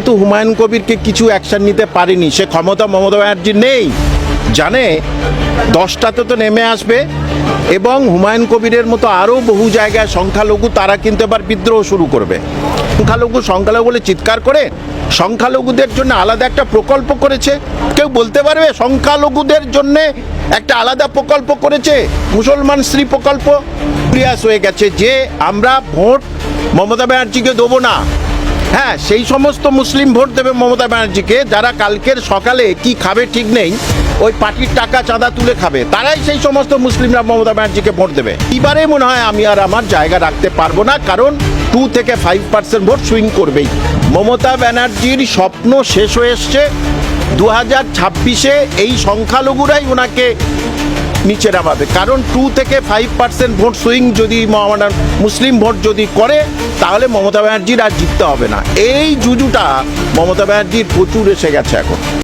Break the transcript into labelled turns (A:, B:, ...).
A: কিন্তু হুমায়ুন কবিরকে কিছু অ্যাকশন নিতে পারেনি, সে ক্ষমতা মমতা ব্যানার্জির নেই। জানে 10টাতে তো নেমে আসবে এবং হুমায়ুন কবিরের মতো আরও বহু জায়গায় সংখ্যালঘু তারা কিন্তু এবার বিদ্রোহ শুরু করবে। সংখ্যালঘু বলে চিৎকার করে সংখ্যালঘুদের জন্য আলাদা একটা প্রকল্প করেছে। কেউ বলতে পারবে সংখ্যালঘুদের জন্য একটা আলাদা প্রকল্প করেছে? মুসলমান স্ত্রী প্রকল্প ক্লিয়াস হয়ে গেছে যে আমরা ভোট মমতা ব্যানার্জিকে দেবো না। হ্যাঁ, সেই সমস্ত মুসলিম ভোট দেবে মমতা ব্যানার্জিকে যারা কালকের সকালে কি খাবে ঠিক নেই, ওই পার্টির টাকা চাঁদা তুলে খাবে, তারাই সেই সমস্ত মুসলিমরা মমতা ব্যানার্জিকে ভোট দেবে। এবারে মনে হয় আমি আর আমার জায়গা রাখতে পারবো না, কারণ 2 থেকে 5% ভোট সুইং করবেই। মমতা ব্যানার্জির স্বপ্ন শেষ হয়ে এসছে। 2026-এ এই সংখ্যালঘুরাই ওনাকে নিচে নামাবে, কারণ 2 থেকে 5% ভোট সুইং যদি মুসলিম ভোট যদি করে তাহলে মমতা ব্যানার্জির আর জিততে হবে না। এই জুজুটা মমতা ব্যানার্জির প্রচুর এসে গেছে এখন।